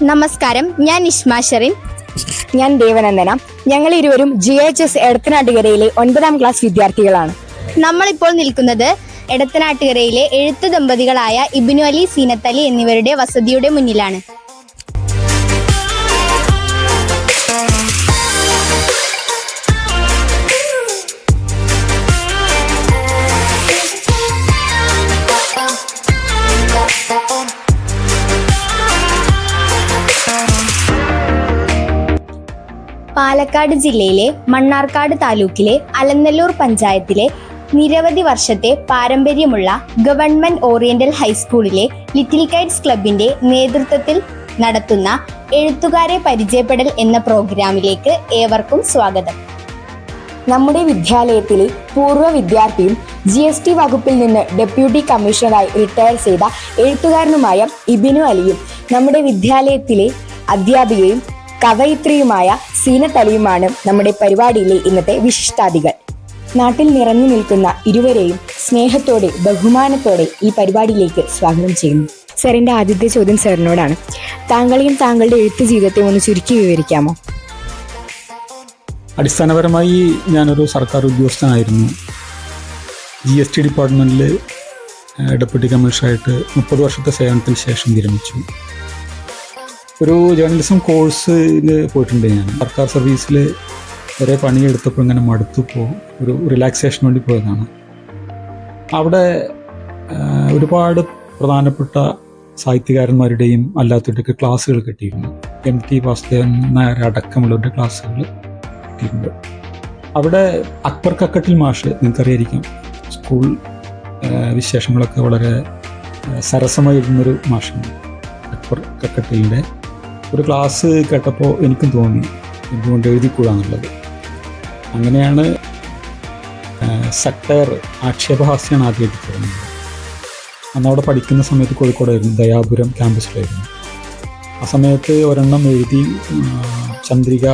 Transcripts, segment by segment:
നമസ്കാരം, ഞാൻ ഇഷ്മ ഷെറിൻ. ഞാൻ ദേവനന്ദന. ഞങ്ങൾ ഇരുവരും GHS എടത്തനാട്ടുകരയിലെ 9ാം ക്ലാസ് വിദ്യാർത്ഥികളാണ്. നമ്മളിപ്പോൾ നിൽക്കുന്നത് എടത്തനാട്ടുകരയിലെ എഴുത്ത് ദമ്പതികളായ ഇബ്നു അലി, സീനത്ത് അലി എന്നിവരുടെ വസതിയുടെ മുന്നിലാണ്. പാലക്കാട് ജില്ലയിലെ മണ്ണാർക്കാട് താലൂക്കിലെ അലനല്ലൂർ പഞ്ചായത്തിലെ നിരവധി വർഷത്തെ പാരമ്പര്യമുള്ള ഗവൺമെന്റ് ഓറിയന്റൽ ഹൈസ്കൂളിലെ ലിറ്റിൽ കൈറ്റ്സ് ക്ലബിന്റെ നേതൃത്വത്തിൽ നടത്തുന്ന എഴുത്തുകാരെ പരിചയപ്പെടൽ എന്ന പ്രോഗ്രാമിലേക്ക് ഏവർക്കും സ്വാഗതം. നമ്മുടെ വിദ്യാലയത്തിലെ പൂർവ്വ വിദ്യാർത്ഥിയും GST വകുപ്പിൽ നിന്ന് ഡെപ്യൂട്ടി കമ്മീഷണറായി റിട്ടയർ ചെയ്ത എഴുത്തുകാരനുമായ ഇബ്നു അലിയും നമ്മുടെ വിദ്യാലയത്തിലെ അധ്യാപികയും കവയിത്രിയുമായ സീനത്ത് അലിയുമാണ് നമ്മുടെ പരിപാടിയിലെ ഇന്നത്തെ വിശിഷ്ടാതിഥികൾ. നാട്ടിൽ നിറഞ്ഞു നിൽക്കുന്ന ഇരുവരെയും സ്നേഹത്തോടെ ബഹുമാനത്തോടെ ഈ പരിപാടിയിലേക്ക് സ്വാഗതം ചെയ്യുന്നു. സാറിൻ്റെ ആദ്യത്തെ ചോദ്യം സാറിനോടാണ്. താങ്കളെയും താങ്കളുടെ എഴുത്ത് ജീവിതത്തെ ഒന്ന് ചുരുക്കി വിവരിക്കാമോ? അടിസ്ഥാനപരമായി ഞാനൊരു സർക്കാർ ഉദ്യോഗസ്ഥനായിരുന്നു. GST ഡിപ്പാർട്ട്മെൻറ്റിൽ ഡെപ്യൂട്ടി കമ്മീഷണറായിട്ട് 30 വർഷത്തെ സേവനത്തിന് ശേഷം വിരമിച്ചു. ഒരു ജേർണലിസം കോഴ്സിന് പോയിട്ടുണ്ട്. ഞാൻ സർക്കാർ സർവീസിൽ കുറേ പണിയെടുത്തപ്പോൾ ഇങ്ങനെ മടുത്തപ്പോൾ ഒരു റിലാക്സേഷന് വേണ്ടി പോയതാണ്. അവിടെ ഒരുപാട് പ്രധാനപ്പെട്ട സാഹിത്യകാരന്മാരുടെയും അല്ലാത്തവരുടെയൊക്കെ ക്ലാസ്സുകൾ കിട്ടിയിരുന്നു. MT വാസുദേവൻ നായർ അടക്കമുള്ളവരുടെ ക്ലാസ്സുകൾ കിട്ടിയിട്ടുണ്ട്. അവിടെ അക്ബർ കക്കട്ടിൽ മാഷ്, നിങ്ങൾക്കറിയായിരിക്കും, സ്കൂൾ വിശേഷങ്ങളൊക്കെ വളരെ സരസമായിരുന്നൊരു മാഷാണ്. അക്ബർ കക്കട്ടിലിൻ്റെ ഒരു ക്ലാസ് കേട്ടപ്പോൾ എനിക്കും തോന്നി എന്തുകൊണ്ട് എഴുതിക്കൂടാന്നുള്ളത്. അങ്ങനെയാണ് സട്ടയർ, ആക്ഷേപഹാസ്യമാണ് ആദ്യമായിട്ട് തുടങ്ങുന്നത്. അന്നവിടെ പഠിക്കുന്ന സമയത്ത് കോഴിക്കോടായിരുന്നു, ദയാപുരം ക്യാമ്പസിലായിരുന്നു. ആ സമയത്ത് ഒരെണ്ണം എഴുതി ചന്ദ്രിക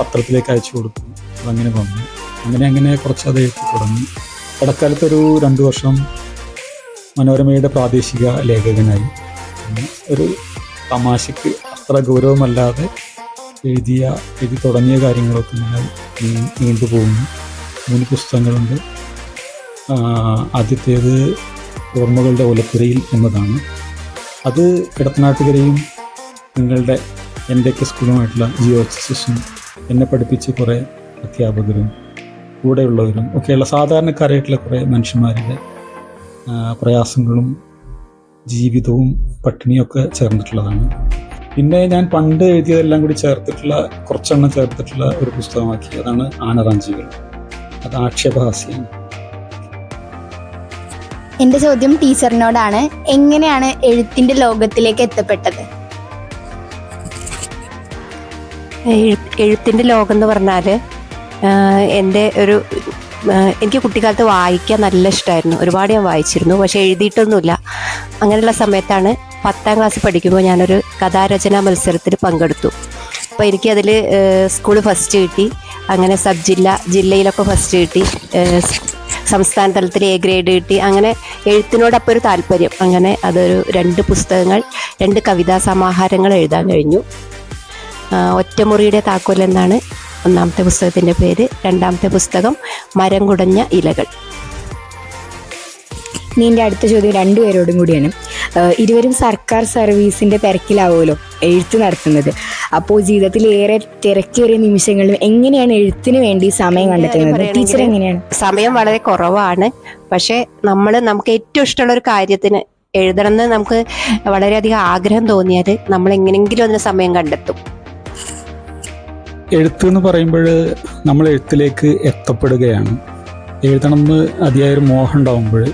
പത്രത്തിലേക്ക് അയച്ചു കൊടുത്തു. അതങ്ങനെ വന്നു. അങ്ങനെ കുറച്ച് അത് എഴുതി തുടങ്ങി. ഇടക്കാലത്തൊരു 2 വർഷം മനോരമയുടെ പ്രാദേശിക ലേഖകനായി. ഒരു തമാശയ്ക്ക് അത്ര ഗൗരവമല്ലാതെ എഴുതി തുടങ്ങിയ കാര്യങ്ങളൊക്കെ ഇങ്ങനെ നീണ്ടുപോകുന്നു. 3 പുസ്തകങ്ങളുണ്ട്. ആദ്യത്തേത് ഓർമ്മകളുടെ ഒലപ്പുരയിൽ എന്നതാണ്. അത് എടത്തനാട്ടുകരയും എൻ്റെയൊക്കെ സ്കൂളുമായിട്ടുള്ള GHSസും എന്നെ പഠിപ്പിച്ച് കുറേ അധ്യാപകരും കൂടെയുള്ളവരും ഒക്കെയുള്ള സാധാരണക്കാരായിട്ടുള്ള കുറേ മനുഷ്യന്മാരുടെ പ്രയാസങ്ങളും ജീവിതവും പട്ടിണിയൊക്കെ ചേർന്നിട്ടുള്ളതാണ്. പിന്നെ ഞാൻ പണ്ട് എഴുതിയതെല്ലാം കൂടി കുറച്ചെണ്ണം ചേർത്തിട്ടുള്ള ഒരു പുസ്തകമാക്കി. അതാണ് ആനറാഞ്ചികൾ. അത് ആക്ഷേപഹാസ്യമാണ്. എന്റെ ചോദ്യം ടീച്ചറിനോടാണ്. എങ്ങനെയാണ് എഴുത്തിന്റെ ലോകത്തിലേക്ക് എത്തപ്പെട്ടത്? എഴുത്തിൻ്റെ ലോകം എന്ന് പറഞ്ഞാൽ എനിക്ക് കുട്ടിക്കാലത്ത് വായിക്കാൻ നല്ല ഇഷ്ടമായിരുന്നു. ഒരുപാട് ഞാൻ വായിച്ചിരുന്നു, പക്ഷെ എഴുതിയിട്ടൊന്നുമില്ല. അങ്ങനെയുള്ള സമയത്താണ് 10ാം ക്ലാസ്സിൽ പഠിക്കുമ്പോൾ ഞാനൊരു കഥാരചനാ മത്സരത്തിൽ പങ്കെടുത്തു. അപ്പോൾ എനിക്കതിൽ സ്കൂൾ ഫസ്റ്റ് കിട്ടി. അങ്ങനെ ജില്ലയിലൊക്കെ ഫസ്റ്റ് കിട്ടി. സംസ്ഥാന തലത്തിൽ A ഗ്രേഡ് കിട്ടി. അങ്ങനെ എഴുത്തിനോടൊപ്പം ഒരു താല്പര്യം. അങ്ങനെ അതൊരു 2 പുസ്തകങ്ങൾ, 2 കവിതാ സമാഹാരങ്ങൾ എഴുതാൻ കഴിഞ്ഞു. ഒറ്റമുറിയുടെ താക്കോൽ എന്നാണ് ഒന്നാമത്തെ പുസ്തകത്തിൻ്റെ പേര്. 2ാമത്തെ പുസ്തകം മരം കുടഞ്ഞ ഇലകൾ. നിന്റെ അടുത്ത ചോദ്യം രണ്ടുപേരോടും കൂടിയാണ്. ഇരുവരും സർക്കാർ സർവീസിന്റെ തിരക്കിലാവുമല്ലോ എഴുത്ത് നടത്തുന്നത്. അപ്പോൾ ജീവിതത്തിൽ ഏറെ തിരക്കേറിയ നിമിഷങ്ങളിലും എങ്ങനെയാണ് എഴുത്തിന് വേണ്ടി സമയം കണ്ടെത്തുന്നത്? ടീച്ചർ എങ്ങനെയാണ്? സമയം വളരെ കുറവാണ്. പക്ഷേ നമുക്ക് ഏറ്റവും ഇഷ്ടമുള്ള ഒരു കാര്യത്തിന് എഴുതണം എന്ന് നമുക്ക് വളരെയധികം ആഗ്രഹം തോന്നിയാൽ നമ്മൾ എങ്ങനെയെങ്കിലും അതിന് സമയം കണ്ടെത്തും. എഴുത്ത് എന്ന് പറയുമ്പോൾ നമ്മൾ എഴുത്തിലേക്ക് എത്തപ്പെടുകയാണ്. എഴുതണം എന്ന് അതിയായൊരു മോഹം ഉണ്ടാകുമ്പോൾ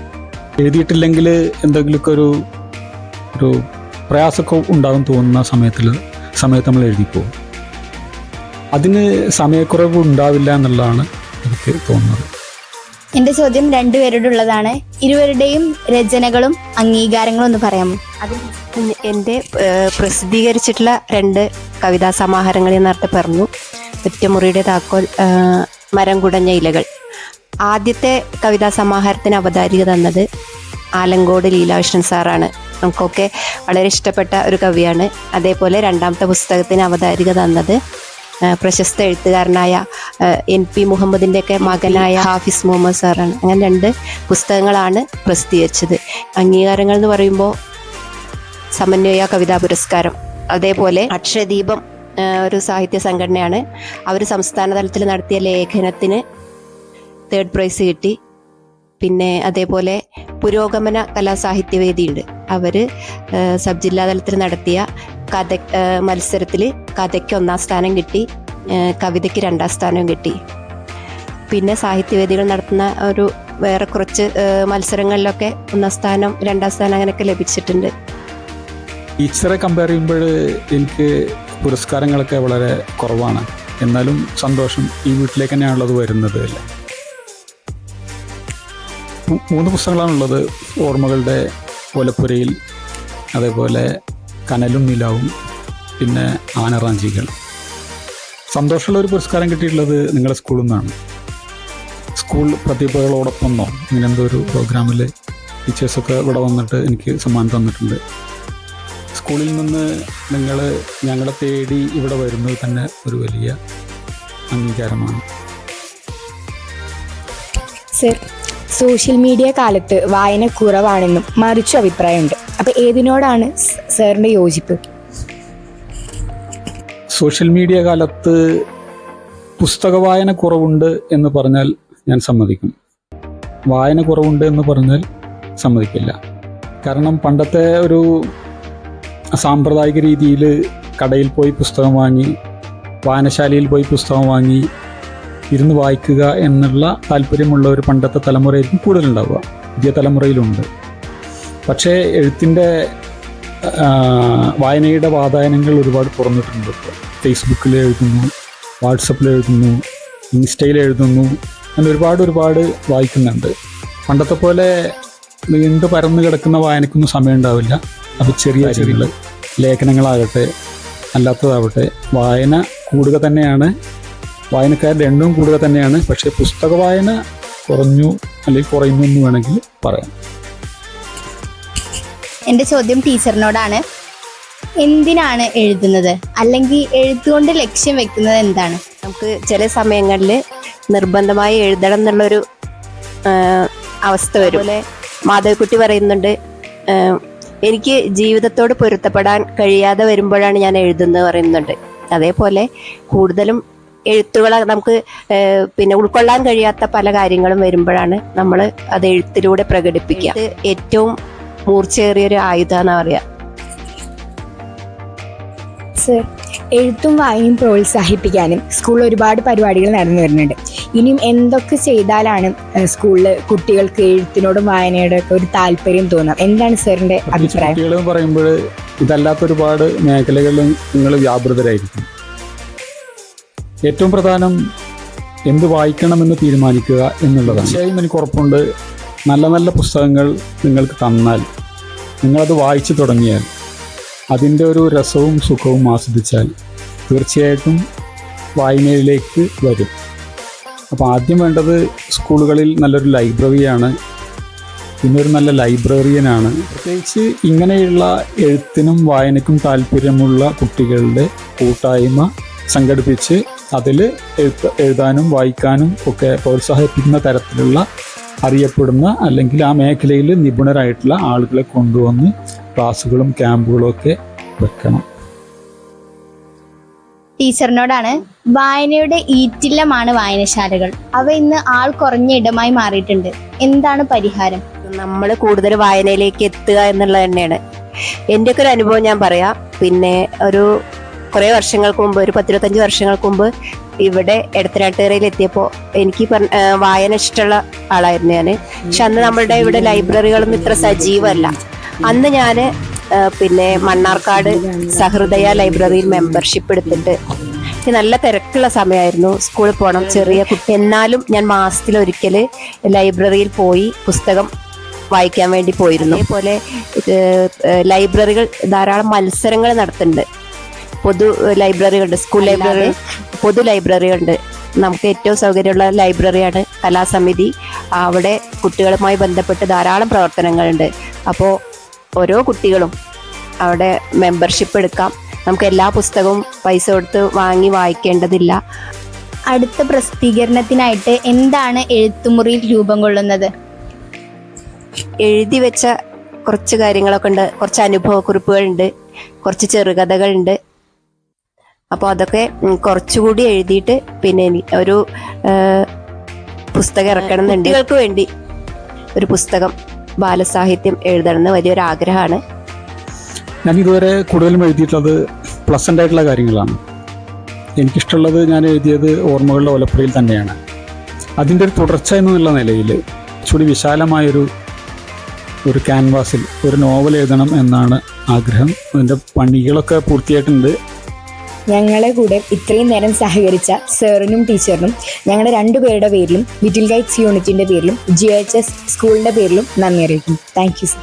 എഴുതിയിട്ടില്ലെങ്കിൽ എന്തെങ്കിലുമൊക്കെ ഒരു പ്രയാസമൊക്കെ ഉണ്ടാകും തോന്നുന്ന സമയത്ത് നമ്മൾ എഴുതിപ്പോകും. അതിന് സമയക്കുറവ് ഉണ്ടാവില്ല എന്നുള്ളതാണ് എനിക്ക് തോന്നുന്നത്. എന്റെ ചോദ്യം രണ്ടുപേരോടുള്ളതാണ്. ഇരുവരുടെയും രചനകളും അംഗീകാരങ്ങളും ഒന്ന് പറയാമോ? എൻ്റെ പ്രസിദ്ധീകരിച്ചിട്ടുള്ള 2 കവിതാ സമാഹാരങ്ങൾ ഞാൻ നേരത്തെ പറഞ്ഞു. ഒറ്റമുറിയുടെ താക്കോൽ, മരം കുടഞ്ഞ ഇലകൾ. ആദ്യത്തെ കവിതാ സമാഹാരത്തിന് അവതാരിക തന്നത് ആലങ്കോട് ലീലാകൃഷ്ണൻ സാറാണ്. നമുക്കൊക്കെ വളരെ ഇഷ്ടപ്പെട്ട ഒരു കവിയാണ്. അതേപോലെ രണ്ടാമത്തെ പുസ്തകത്തിന് അവതാരിക തന്നത് പ്രശസ്ത എഴുത്തുകാരനായ NP മുഹമ്മദിൻ്റെയൊക്കെ മകനായ ഹാഫിസ് മുഹമ്മദ് സാറാണ്. അങ്ങനെ 2 പുസ്തകങ്ങളാണ് പ്രസിദ്ധീകരിച്ചത്. അംഗീകാരങ്ങൾ എന്ന് പറയുമ്പോൾ സമന്വയ കവിതാ പുരസ്കാരം, അതേപോലെ അക്ഷരദീപം ഒരു സാഹിത്യ സംഘടനയാണ്. അവർ സംസ്ഥാന തലത്തിൽ നടത്തിയ ലേഖനത്തിന് 3rd പ്രൈസ് കിട്ടി. പിന്നെ അതേപോലെ പുരോഗമന കലാസാഹിത്യവേദിയുണ്ട്, അവർ സബ് ജില്ലാ തലത്തിൽ നടത്തിയ മത്സരത്തിൽ കഥയ്ക്ക് 1ാം സ്ഥാനം കിട്ടി, കവിതയ്ക്ക് 2ാം സ്ഥാനവും കിട്ടി. പിന്നെ സാഹിത്യവേദികൾ നടത്തുന്ന ഒരു വേറെ കുറച്ച് മത്സരങ്ങളിലൊക്കെ 1ാം സ്ഥാനം 2ാം സ്ഥാനം അങ്ങനെയൊക്കെ ലഭിച്ചിട്ടുണ്ട്. ടീച്ചറെ കമ്പയർ ചെയ്യുമ്പോൾ എനിക്ക് പുരസ്കാരങ്ങളൊക്കെ വളരെ കുറവാണ്. എന്നാലും സന്തോഷം, ഈ വീട്ടിലേക്ക് തന്നെയാണുള്ളത് വരുന്നത് അല്ലേ. 3 പുസ്തകങ്ങളാണുള്ളത്. ഓർമ്മകളുടെ ഓലപ്പുരയിൽ, അതേപോലെ കനലും നിലാവും, പിന്നെ ആനറാഞ്ചികൾ. സന്തോഷമുള്ള ഒരു പുരസ്കാരം കിട്ടിയിട്ടുള്ളത് നിങ്ങളുടെ സ്കൂളിൽ നിന്നാണ്. സ്കൂൾ പ്രതിഭകളോടൊപ്പമോ ഇങ്ങനെ എന്തോ ഒരു പ്രോഗ്രാമിൽ ടീച്ചേഴ്സൊക്കെ ഇവിടെ വന്നിട്ട് എനിക്ക് സമ്മാനം തന്നിട്ടുണ്ട്. സ്കൂളിൽ നിന്ന് നിങ്ങൾ ഞങ്ങളെ തേടി ഇവിടെ വരുന്നത് തന്നെ ഒരു വലിയ അംഗീകാരമാണ്. സർ, സോഷ്യൽ മീഡിയ കാലത്ത് വായന കുറവാണെന്നും മറിച്ചു അഭിപ്രായമുണ്ട്. അപ്പോൾ ഏതിനോടാണ് സാറിൻ്റെ യോജിപ്പ്? സോഷ്യൽ മീഡിയ കാലത്ത് പുസ്തക വായന കുറവുണ്ട് എന്ന് പറഞ്ഞാൽ ഞാൻ സമ്മതിക്കും. വായന കുറവുണ്ട് എന്ന് പറഞ്ഞാൽ സമ്മതിക്കില്ല. കാരണം പണ്ടത്തെ ഒരു സാമ്പ്രദായിക രീതിയിൽ കടയിൽ പോയി പുസ്തകം വാങ്ങി, വായനശാലയിൽ പോയി പുസ്തകം വാങ്ങി ഇരുന്ന് വായിക്കുക എന്നുള്ള താല്പര്യമുള്ള ഒരു പണ്ടത്തെ തലമുറയായിരിക്കും കൂടുതലുണ്ടാവുക. പുതിയ തലമുറയിലുണ്ട്. പക്ഷേ എഴുത്തിൻ്റെ വായനയുടെ വാതായനങ്ങൾ ഒരുപാട് തുറന്നിട്ടുണ്ട്. ഇപ്പോൾ ഫേസ്ബുക്കിൽ എഴുതുന്നു, വാട്സപ്പിൽ എഴുതുന്നു, ഇൻസ്റ്റയിൽ എഴുതുന്നു, അങ്ങനെ ഒരുപാട് വായിക്കുന്നുണ്ട്. പണ്ടത്തെ പോലെ നീണ്ടു പരന്നു കിടക്കുന്ന വായനക്കൊന്നും സമയം ഉണ്ടാവില്ല. അപ്പോൾ ചെറിയ ലേഖനങ്ങളാകട്ടെ അല്ലാത്തതാവട്ടെ വായന കൂടുക തന്നെയാണ്. വായനക്കാരുടെ എണ്ണവും കൂടുക തന്നെയാണ്. പക്ഷേ പുസ്തക വായന കുറഞ്ഞു അല്ലെങ്കിൽ കുറയുന്നു എന്ന് വേണമെങ്കിൽ പറയാം. എൻ്റെ ചോദ്യം ടീച്ചറിനോടാണ്. എന്തിനാണ് എഴുതുന്നത്, അല്ലെങ്കിൽ എഴുത്തുകൊണ്ട് ലക്ഷ്യം വെക്കുന്നത് എന്താണ്? നമുക്ക് ചില സമയങ്ങളിൽ നിർബന്ധമായി എഴുതണം എന്നുള്ളൊരു അവസ്ഥ വരും. അതുപോലെ മാധവിക്കുട്ടി പറയുന്നുണ്ട്, എനിക്ക് ജീവിതത്തോട് പൊരുത്തപ്പെടാൻ കഴിയാതെ വരുമ്പോഴാണ് ഞാൻ എഴുതുന്നത് പറയുന്നുണ്ട്. അതേപോലെ കൂടുതലും എഴുത്തുകൾ നമുക്ക് പിന്നെ ഉൾക്കൊള്ളാൻ കഴിയാത്ത പല കാര്യങ്ങളും വരുമ്പോഴാണ് നമ്മൾ അത് എഴുത്തിലൂടെ പ്രകടിപ്പിക്കുക. ഇത് ഏറ്റവും മൂർച്ചയേറിയൊരു ആയുധമെന്നാണ് പറയുക. സർ, എഴുത്തും വായനയും പ്രോത്സാഹിപ്പിക്കാനും സ്കൂളിൽ ഒരുപാട് പരിപാടികൾ നടന്നു വരുന്നുണ്ട്. ഇനിയും എന്തൊക്കെ ചെയ്താലാണ് സ്കൂളിൽ കുട്ടികൾക്ക് എഴുത്തിനോടും വായനയോടും ഒക്കെ ഒരു താല്പര്യം തോന്നാം? എന്താണ് സാറിൻ്റെ അഭിപ്രായം? കുട്ടികൾ പറയുമ്പോൾ ഇതല്ലാത്ത ഒരുപാട് മേഖലകളിലും നിങ്ങൾ വ്യാപൃതരായിരിക്കും. ഏറ്റവും പ്രധാനം എന്ത് വായിക്കണമെന്ന് തീരുമാനിക്കുക എന്നുള്ളതാണ്. തീർച്ചയായും എനിക്ക് ഉറപ്പുണ്ട്, നല്ല നല്ല പുസ്തകങ്ങൾ നിങ്ങൾക്ക് തന്നാൽ, നിങ്ങളത് വായിച്ചു തുടങ്ങിയാൽ, അതിൻ്റെ ഒരു രസവും സുഖവും ആസ്വദിച്ചാൽ തീർച്ചയായിട്ടും വായനയിലേക്ക് വരും. അപ്പോൾ ആദ്യം വേണ്ടത് സ്കൂളുകളിൽ നല്ലൊരു ലൈബ്രറിയാണ്, പിന്നെ ഒരു നല്ല ലൈബ്രറിയനാണ്. പ്രത്യേകിച്ച് ഇങ്ങനെയുള്ള എഴുത്തിനും വായനയ്ക്കും താല്പര്യമുള്ള കുട്ടികളുടെ കൂട്ടായ്മ സംഘടിപ്പിച്ച് അതിൽ എഴുതാനും വായിക്കാനും ഒക്കെ പ്രോത്സാഹിപ്പിക്കുന്ന തരത്തിലുള്ള അറിയപ്പെടുന്ന അല്ലെങ്കിൽ ആ മേഖലയിൽ നിപുണരായിട്ടുള്ള ആളുകളെ കൊണ്ടുവന്ന് ക്ലാസ്സുകളും ക്യാമ്പുകളും ഒക്കെ വെക്കണം. ടീച്ചറിനോടാണ്. വായനയുടെ ഈറ്റില്ലമാണ് വായനശാലകൾ. അവ ഇന്ന് ആൾ കുറഞ്ഞ ഇടമായി മാറിയിട്ടുണ്ട്. എന്താണ് പരിഹാരം? നമ്മൾ കൂടുതൽ വായനയിലേക്ക് എത്തുക എന്നുള്ളത് തന്നെയാണ് എൻ്റെയൊക്കെ ഒരു അനുഭവം ഞാൻ പറയാം. പിന്നെ ഒരു കുറേ വർഷങ്ങൾക്ക് മുമ്പ്, ഒരു 10-25 വർഷങ്ങൾക്ക് മുമ്പ് ഇവിടെ എടത്തനാട്ടുകരയിൽ എത്തിയപ്പോൾ എനിക്ക് വായന ഇഷ്ടമുള്ള ആളായിരുന്നു ഞാൻ. പക്ഷെ അന്ന് നമ്മളുടെ ഇവിടെ ലൈബ്രറികളൊന്നും ഇത്ര സജീവമല്ല. അന്ന് ഞാൻ പിന്നെ മണ്ണാർക്കാട് സഹൃദയ ലൈബ്രറിയിൽ മെമ്പർഷിപ്പ് എടുത്തിട്ട് നല്ല തിരക്കുള്ള സമയമായിരുന്നു. സ്കൂളിൽ പോകണം, ചെറിയ കുട്ടി. എന്നാലും ഞാൻ മാസത്തിലൊരിക്കൽ ലൈബ്രറിയിൽ പോയി പുസ്തകം വായിക്കാൻ വേണ്ടി പോയിരുന്നു. അതേപോലെ ലൈബ്രറികൾ ധാരാളം മത്സരങ്ങൾ നടത്തുന്നുണ്ട്. പൊതു ലൈബ്രറികളുണ്ട്, സ്കൂൾ ലൈബ്രറി, പൊതു ലൈബ്രറികളുണ്ട്. നമുക്ക് ഏറ്റവും സൗകര്യമുള്ള ലൈബ്രറിയാണ് കലാസമിതി. അവിടെ കുട്ടികളുമായി ബന്ധപ്പെട്ട് ധാരാളം പ്രവർത്തനങ്ങളുണ്ട്. അപ്പോൾ ഓരോ കുട്ടികളും അവിടെ മെമ്പർഷിപ്പ് എടുക്കാം. നമുക്ക് എല്ലാ പുസ്തകവും പൈസ കൊടുത്ത് വാങ്ങി വായിക്കേണ്ടതില്ല. അടുത്ത പ്രസിദ്ധീകരണത്തിനായിട്ട് എന്താണ് എഴുത്തുമുറിയിൽ രൂപം കൊള്ളുന്നത്? എഴുതി വെച്ച കുറച്ച് കാര്യങ്ങളൊക്കെ ഉണ്ട്, കുറച്ച് അനുഭവക്കുറിപ്പുകളുണ്ട്, കുറച്ച് ചെറുകഥകളുണ്ട്. അപ്പോൾ അതൊക്കെ കുറച്ചുകൂടി എഴുതിയിട്ട് പിന്നെ ഒരു പുസ്തകം ഇറക്കണം എന്നുണ്ട്. കുട്ടികൾക്ക് വേണ്ടി ഒരു പുസ്തകം ബാലസാഹിത്യം എഴുതണമെന്ന് വലിയൊരു ആഗ്രഹമാണ്. ഞാൻ ഇതുവരെ കൂടുതലും എഴുതിയിട്ടുള്ളത് പ്ലസൻ്റ് ആയിട്ടുള്ള കാര്യങ്ങളാണ്. എനിക്കിഷ്ടമുള്ളത് ഞാൻ എഴുതിയത് ഓർമ്മകളുടെ ഓലപ്പുഴയിൽ തന്നെയാണ്. അതിൻ്റെ ഒരു തുടർച്ച എന്നുള്ള നിലയിൽ കുറച്ചുകൂടി വിശാലമായൊരു ക്യാൻവാസിൽ ഒരു നോവൽ എഴുതണം എന്നാണ് ആഗ്രഹം. അതിൻ്റെ പണികളൊക്കെ പൂർത്തിയായിട്ടുണ്ട്. ഞങ്ങളെ കൂടെ ഇത്രയും നേരം സഹകരിച്ച സാറിനും ടീച്ചറിനും ഞങ്ങളുടെ 2 പേരുടെ പേരിലും ലിറ്റിൽ ഗൈഡ്സ് യൂണിറ്റിന്റെ പേരിലും GHS സ്കൂളിന്റെ പേരിലും നന്ദി അറിയിക്കുന്നു. Thank you sir.